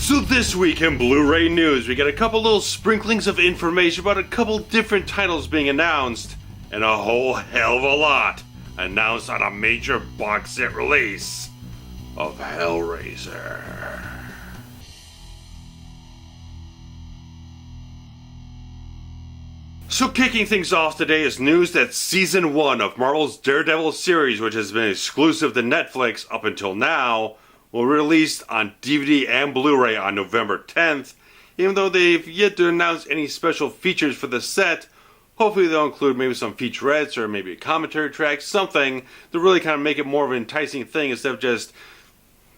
So this week in Blu-ray news, we got a couple little sprinklings of information about a couple different titles being announced, and a whole hell of a lot announced on a major box set release of Hellraiser. So kicking things off today is news that Season 1 of Marvel's Daredevil series, which has been exclusive to Netflix up until now, will be released on DVD and Blu-ray on November 10th. Even though they've yet to announce any special features for the set, hopefully they'll include maybe some featurettes or maybe a commentary track, something to really kind of make it more of an enticing thing instead of just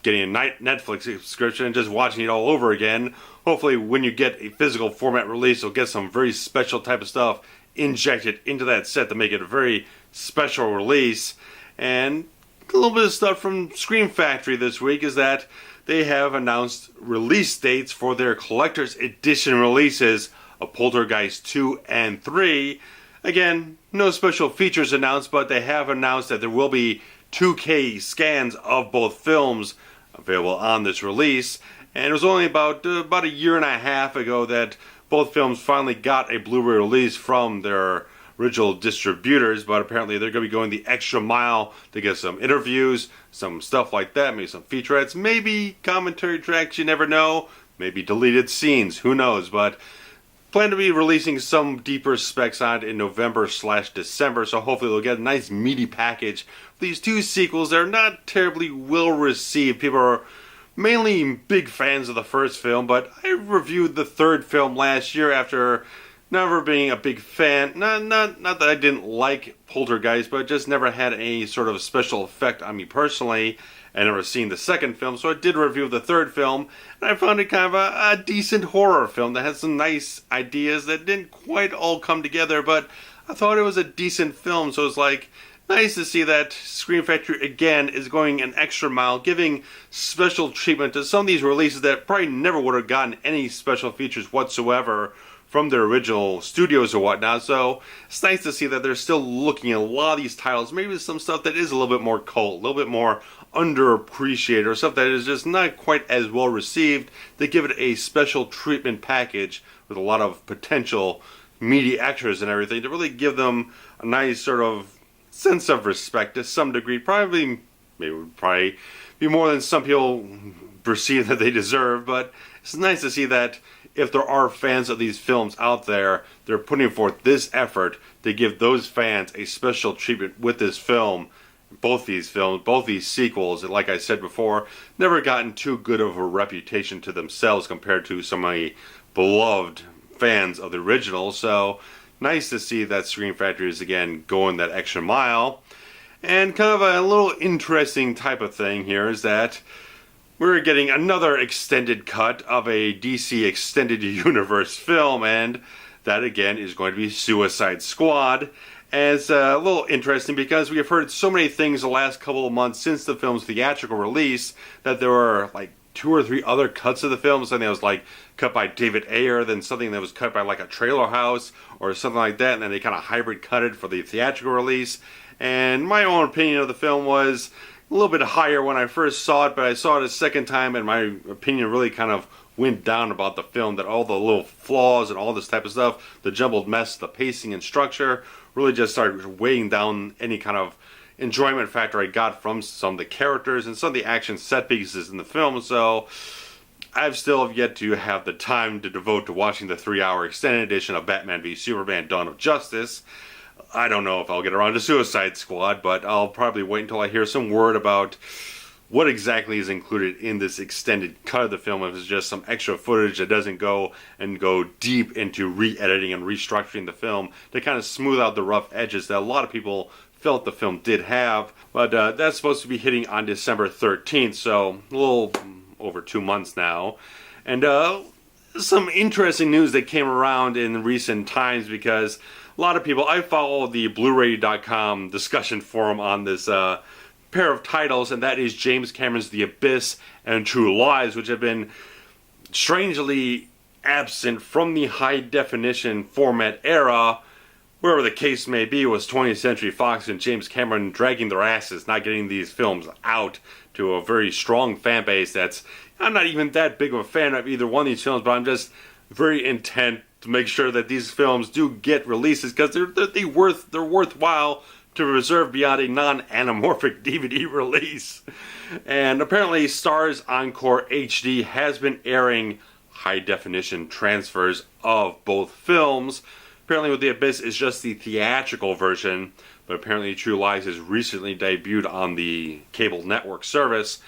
getting a Netflix subscription and just watching it all over again. Hopefully when you get a physical format release, you'll get some very special type of stuff injected into that set to make it a very special release. And a little bit of stuff from Scream Factory this week is that they have announced release dates for their collector's edition releases of Poltergeist 2 and 3. Again, no special features announced, but they have announced that there will be 2K scans of both films available on this release. And it was only about a year and a half ago that both films finally got a Blu-ray release from their original distributors, but apparently they're going to be going the extra mile to get some interviews, some stuff like that, maybe some featurettes, maybe commentary tracks, you never know, maybe deleted scenes, who knows, but plan to be releasing some deeper specs on it in November/December, so hopefully they'll get a nice meaty package. These two sequels, they're not terribly well received. People are mainly big fans of the first film, but I reviewed the third film last year after never being a big fan. Not that I didn't like Poltergeist, but it just never had any sort of special effect on me personally. I never seen the second film, so I did review the third film, and I found it kind of a decent horror film that had some nice ideas that didn't quite all come together, but I thought it was a decent film, so it's like nice to see that Scream Factory again is going an extra mile, giving special treatment to some of these releases that probably never would have gotten any special features whatsoever from their original studios or whatnot. So it's nice to see that they're still looking at a lot of these titles, maybe some stuff that is a little bit more cult, a little bit more underappreciated, or stuff that is just not quite as well received. They give it a special treatment package with a lot of potential meaty extras and everything to really give them a nice sort of sense of respect to some degree. Maybe would probably be more than some people perceive that they deserve, but it's nice to see that if there are fans of these films out there, they're putting forth this effort to give those fans a special treatment with this film. Both these films, both these sequels, like I said before, never gotten too good of a reputation to themselves compared to so many beloved fans of the original. So nice to see that Scream Factory is again going that extra mile. And kind of a little interesting type of thing here is that we're getting another extended cut of a DC Extended Universe film, and that again is going to be Suicide Squad. And it's a little interesting because we have heard so many things the last couple of months since the film's theatrical release that there were like 2 or 3 other cuts of the film. Something that was like cut by David Ayer, then something that was cut by like a trailer house or something like that, and then they kind of hybrid cut it for the theatrical release. And my own opinion of the film was a little bit higher when I first saw it, but I saw it a second time and my opinion really kind of went down about the film, that all the little flaws and all this type of stuff, the jumbled mess, the pacing and structure, really just started weighing down any kind of enjoyment factor I got from some of the characters and some of the action set pieces in the film. So I've still yet to have the time to devote to watching the 3-hour extended edition of Batman v Superman Dawn of Justice. I don't know if I'll get around to Suicide Squad, but I'll probably wait until I hear some word about what exactly is included in this extended cut of the film. If it's just some extra footage that doesn't go deep into re-editing and restructuring the film to kind of smooth out the rough edges that a lot of people felt the film did have. But that's supposed to be hitting on December 13th, so a little over 2 months now. And some interesting news that came around in recent times, because a lot of people, I follow the Blu-ray.com discussion forum on this pair of titles, and that is James Cameron's The Abyss and True Lies, which have been strangely absent from the high definition format era. Wherever the case may be, was 20th Century Fox and James Cameron dragging their asses, not getting these films out to a very strong fan base that's I'm not even that big of a fan of either one of these films, but I'm just very intent to make sure that these films do get releases, because they're worthwhile to reserve beyond a non-anamorphic DVD release. And apparently StarzEncoreHD has been airing high-definition transfers of both films. Apparently with The Abyss is just the theatrical version, but apparently True Lies has recently debuted on the cable network service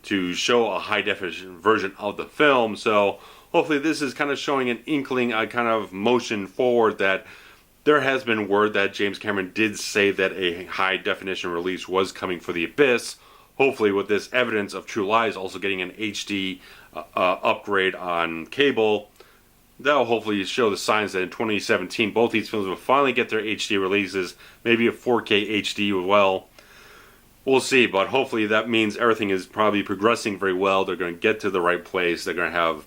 to show a high-definition version of the film. So hopefully this is kind of showing an inkling, a kind of motion forward, that there has been word that James Cameron did say that a high-definition release was coming for The Abyss. Hopefully with this evidence of True Lies also getting an HD upgrade on cable, that'll hopefully show the signs that in 2017 both these films will finally get their HD releases, maybe a 4K HD as well. We'll see, but hopefully that means everything is probably progressing very well. They're going to get to the right place. They're going to have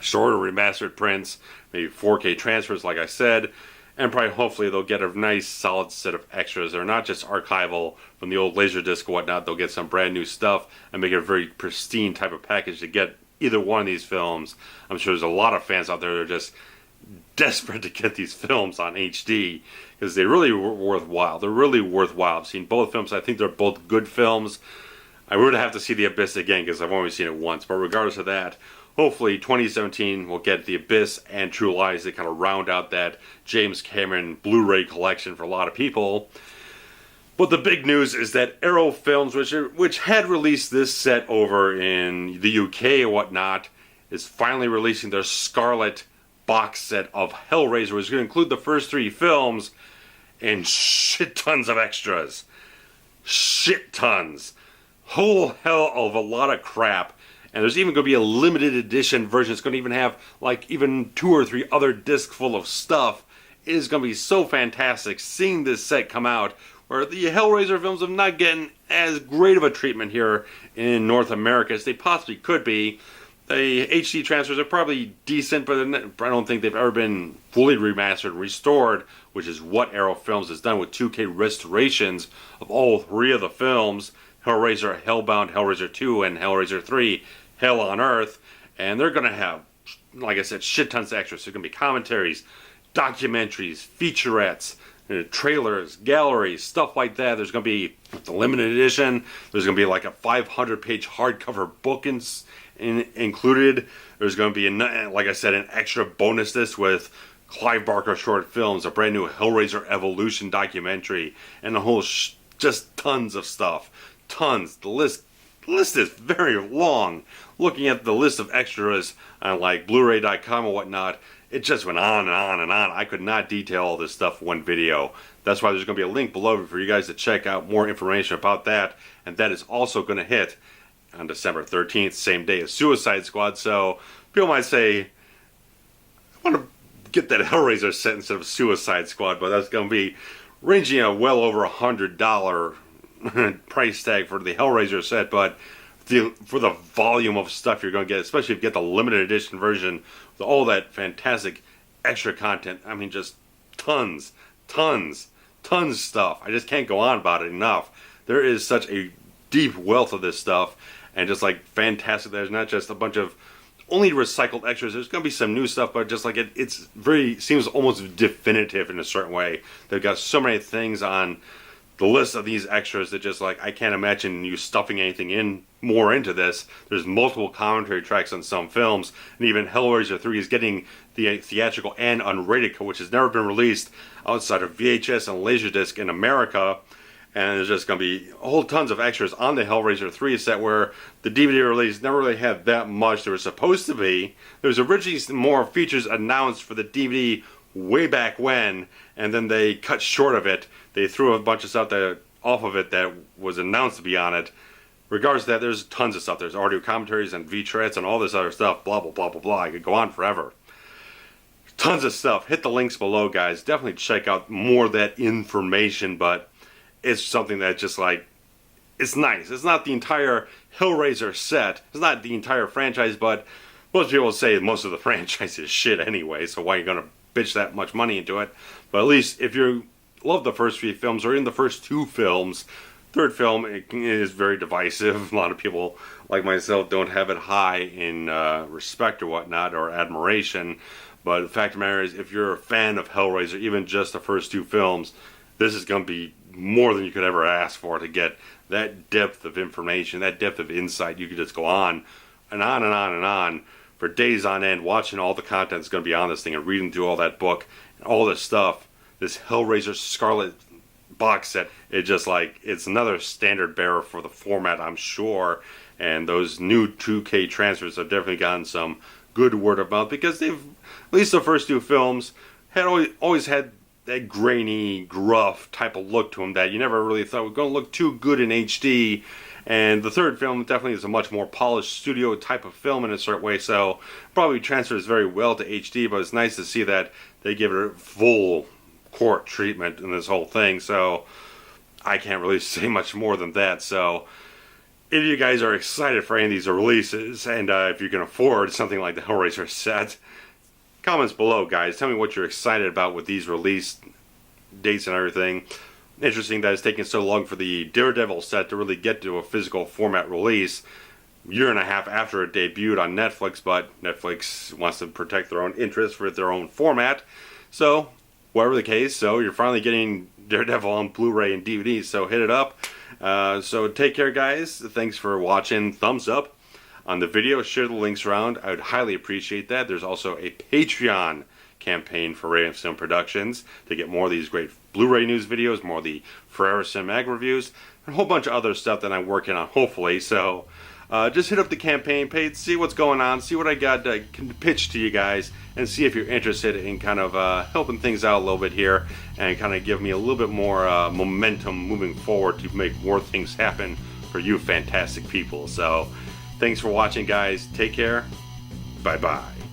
shorter remastered prints, maybe 4K transfers like I said, and probably hopefully they'll get a nice solid set of extras. They're not just archival from the old Laserdisc or whatnot. They'll get some brand new stuff and make it a very pristine type of package to get either one of these films. I'm sure there's a lot of fans out there that are just desperate to get these films on HD, because they really were worthwhile. They're really worthwhile. I've seen both films. I think they're both good films. I would have to see The Abyss again because I've only seen it once. But regardless of that, hopefully 2017 will get The Abyss and True Lies to kind of round out that James Cameron Blu-ray collection for a lot of people. But the big news is that Arrow Films, which had released this set over in the UK and whatnot, is finally releasing their Scarlet box set of Hellraiser, which is going to include the first 3 films and shit tons of extras. Shit tons. Whole hell of a lot of crap. And there's even going to be a limited edition version. It's going to even have like even 2 or 3 other discs full of stuff. It is going to be so fantastic seeing this set come out, where the Hellraiser films have not gotten as great of a treatment here in North America as they possibly could be. The HD transfers are probably decent, but I don't think they've ever been fully remastered and restored, which is what Arrow Films has done with 2K restorations of all 3 of the films: Hellraiser, Hellbound, Hellraiser 2, and Hellraiser 3, Hell on Earth. And they're going to have, like I said, shit tons of extras. There's going to be commentaries, documentaries, featurettes, trailers, galleries, stuff like that. There's going to be the limited edition. There's going to be like a 500-page hardcover book included. There's going to be, like I said, an extra bonus disc with Clive Barker short films, a brand new Hellraiser Evolution documentary, and a whole just tons of stuff. Tons. The list is very long. Looking at the list of extras on like Blu-ray.com and whatnot, it just went on and on and on. I could not detail all this stuff in one video. That's why there's going to be a link below for you guys to check out more information about that. And that is also going to hit on December 13th, same day as Suicide Squad. So people might say, I want to get that Hellraiser set instead of Suicide Squad, but that's going to be ranging a well over $100 price tag for the Hellraiser set. But for the volume of stuff you're going to get, especially if you get the limited edition version with all that fantastic extra content, I mean, just tons of stuff. I just can't go on about it enough. There is such a deep wealth of this stuff, and just like fantastic. There's not just a bunch of only recycled extras. There's going to be some new stuff, but just like it's seems almost definitive in a certain way. They've got so many things on the list of these extras that just like I can't imagine you stuffing anything more into this. There's multiple commentary tracks on some films, and even Hellraiser 3 is getting the theatrical and unrated cut, which has never been released outside of VHS and Laserdisc in America. And there's just going to be whole tons of extras on the Hellraiser 3 set, where the DVD release never really had that much. There was supposed to be. There was originally some more features announced for the DVD way back when, and then they cut short of it. They threw a bunch of stuff off of it that was announced to be on it. Regardless of that, there's tons of stuff. There's audio commentaries and featurettes and all this other stuff. Blah, blah, blah, blah, blah. I could go on forever. Tons of stuff. Hit the links below, guys. Definitely check out more of that information, but it's something that just like, it's nice. It's not the entire Hellraiser set. It's not the entire franchise, but most people say most of the franchise is shit anyway, so why are you going to bitch that much money into it? But at least if you love the first 3 films, or in the first 2 films, Third film is very divisive. A lot of people, like myself, don't have it high in respect or whatnot, or admiration. But the fact of the matter is, if you're a fan of Hellraiser, even just the first two films, this is going to be more than you could ever ask for to get that depth of information, that depth of insight. You could just go on and on and on and on for days on end, watching all the content that's going to be on this thing and reading through all that book and all this stuff. This Hellraiser Scarlet box set, it's another standard bearer for the format, I'm sure. And those new 2K transfers have definitely gotten some good word of mouth, because they've, at least the first two films, had always had that grainy, gruff type of look to them that you never really thought were going to look too good in HD. And the third film definitely is a much more polished studio type of film in a certain way, so probably transfers very well to HD, but it's nice to see that they give it full court treatment in this whole thing. So I can't really say much more than that. So if you guys are excited for any of these releases, and if you can afford something like the Hellraiser set, comments below, guys. Tell me what you're excited about with these release dates and everything. Interesting that it's taking so long for the Daredevil set to really get to a physical format release. Year and a half after it debuted on Netflix, but Netflix wants to protect their own interests with their own format. So, whatever the case, so you're finally getting Daredevil on Blu-ray and DVD, so hit it up. So take care, guys. Thanks for watching. Thumbs up on the video. Share the links around. I would highly appreciate that. There's also a Patreon campaign for RavensFilm Productions to get more of these great Blu-ray news videos, more of the Forever Cinematic reviews, and a whole bunch of other stuff that I'm working on, hopefully. So just hit up the campaign page, see what's going on, see what I got to pitch to you guys, and see if you're interested in kind of helping things out a little bit here and kind of give me a little bit more momentum moving forward to make more things happen for you fantastic people. So thanks for watching, guys. Take care. Bye-bye.